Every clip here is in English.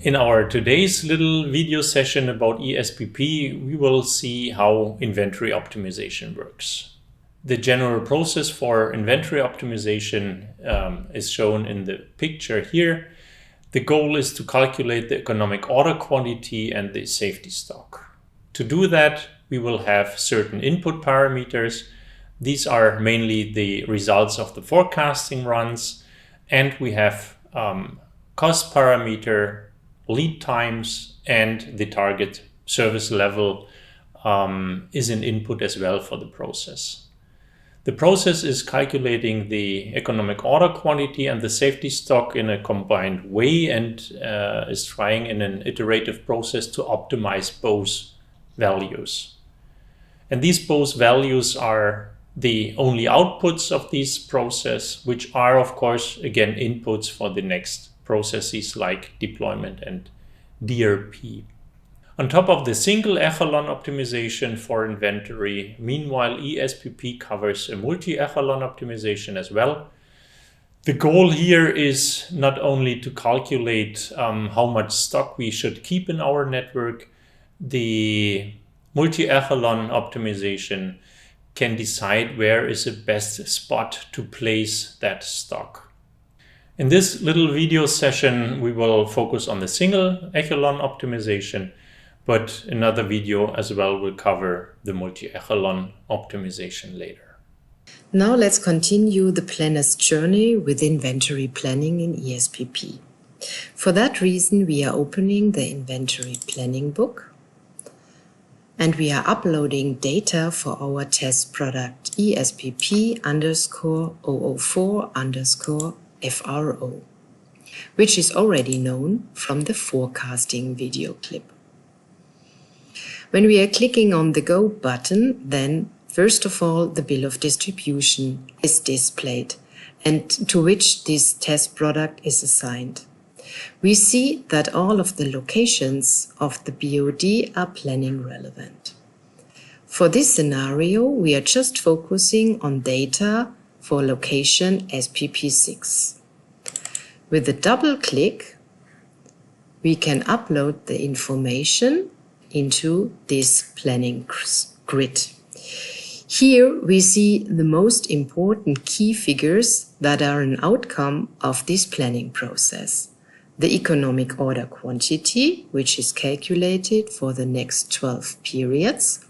In our today's little video session about eSPP, we will see how inventory optimization works. The general process for inventory optimization is shown in the picture here. The goal is to calculate the economic order quantity and the safety stock. To do that, we will have certain input parameters. These are mainly the results of the forecasting runs, and we have cost parameter, lead times, and the target service level is an input as well for the process. The process is calculating the economic order quantity and the safety stock in a combined way and is trying in an iterative process to optimize both values. And these both values are the only outputs of this process, which are, of course, again, inputs for the next processes like deployment and DRP. On top of the single echelon optimization for inventory, meanwhile, eSPP covers a multi-echelon optimization as well. The goal here is not only to calculate how much stock we should keep in our network. The multi-echelon optimization can decide where is the best spot to place that stock. In this little video session, we will focus on the single echelon optimization, but another video as well will cover the multi-echelon optimization later. Now let's continue the planner's journey with inventory planning in eSPP. For that reason, we are opening the inventory planning book, and we are uploading data for our test product eSPP_004_FRO, which is already known from the forecasting video clip. When we are clicking on the Go button, then first of all the bill of distribution is displayed and to which this test product is assigned. We see that all of the locations of the BOD are planning relevant. For this scenario, we are just focusing on data for location SPP6. With a double click, we can upload the information into this planning grid. Here we see the most important key figures that are an outcome of this planning process. The economic order quantity, which is calculated for the next 12 periods.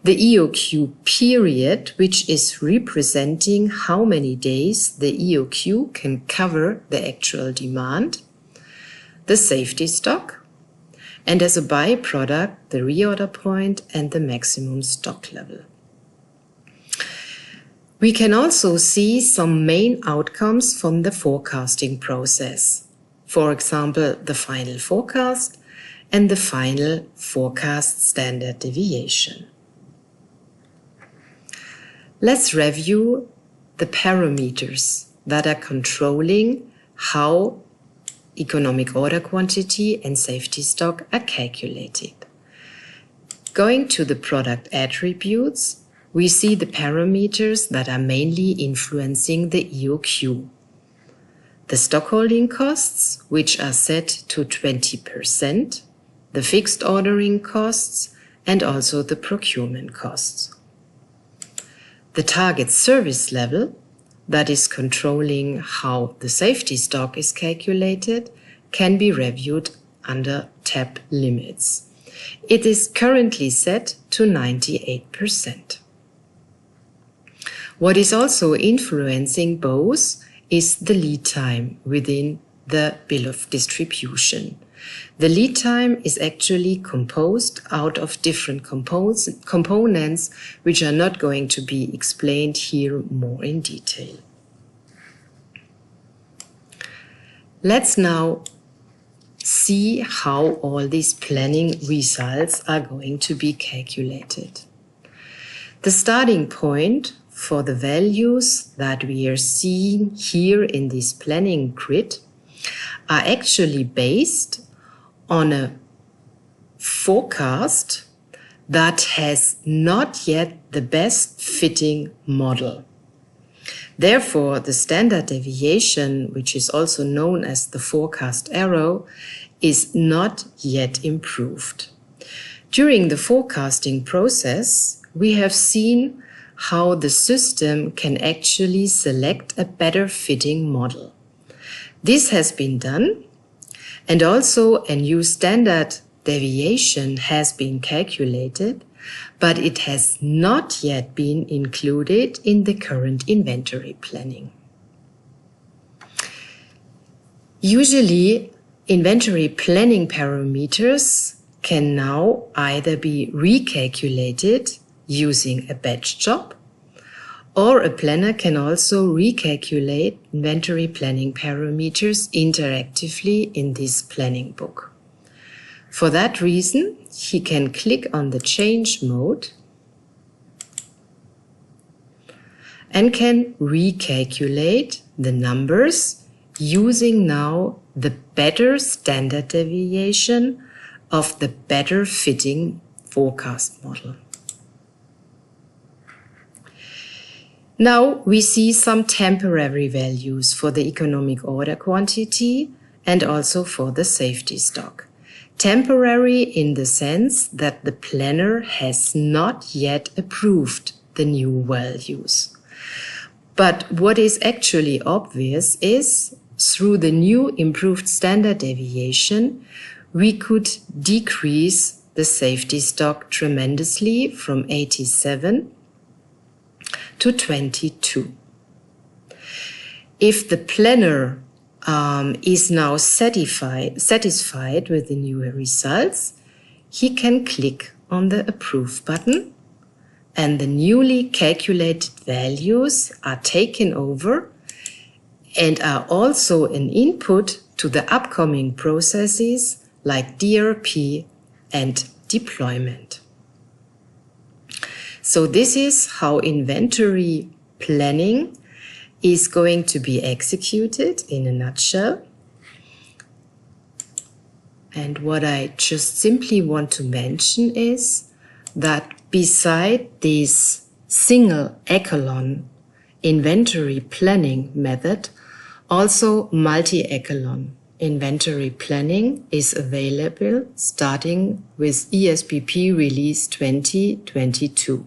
The EOQ period, which is representing how many days the EOQ can cover the actual demand. The safety stock. And as a byproduct, the reorder point and the maximum stock level. We can also see some main outcomes from the forecasting process. For example, the final forecast and the final forecast standard deviation. Let's review the parameters that are controlling how economic order quantity and safety stock are calculated. Going to the product attributes, we see the parameters that are mainly influencing the EOQ. The stockholding costs, which are set to 20%, the fixed ordering costs, and also the procurement costs. The target service level, that is controlling how the safety stock is calculated, can be reviewed under tab Limits. It is currently set to 98%. What is also influencing both is the lead time within the bill of distribution. The lead time is actually composed out of different components which are not going to be explained here more in detail. Let's now see how all these planning results are going to be calculated. The starting point for the values that we are seeing here in this planning grid are actually based on a forecast that has not yet the best fitting model. Therefore, the standard deviation, which is also known as the forecast error, is not yet improved. During the forecasting process, we have seen how the system can actually select a better fitting model. This has been done, and also a new standard deviation has been calculated, but it has not yet been included in the current inventory planning. Usually, inventory planning parameters can now either be recalculated using a batch job, or a planner can also recalculate inventory planning parameters interactively in this planning book. For that reason, he can click on the change mode and can recalculate the numbers using now the better standard deviation of the better fitting forecast model. Now we see some temporary values for the economic order quantity and also for the safety stock. Temporary in the sense that the planner has not yet approved the new values. But what is actually obvious is, through the new improved standard deviation, we could decrease the safety stock tremendously from 87 to 22. If the planner is now satisfied with the new results, he can click on the Approve button, and the newly calculated values are taken over and are also an input to the upcoming processes like DRP and deployment. So this is how inventory planning is going to be executed in a nutshell. And what I just simply want to mention is that beside this single echelon inventory planning method, also multi-echelon inventory planning is available starting with eSPP release 2022.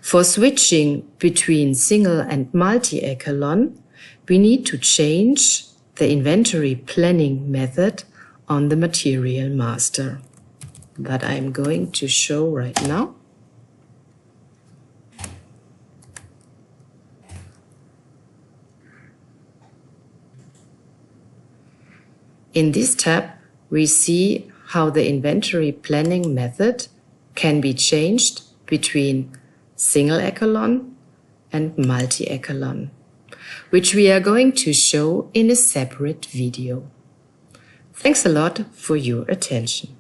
For switching between single and multi-echelon, we need to change the inventory planning method on the material master that I'm going to show right now. In this tab, we see how the inventory planning method can be changed between single echelon and multi-echelon, which we are going to show in a separate video. Thanks a lot for your attention.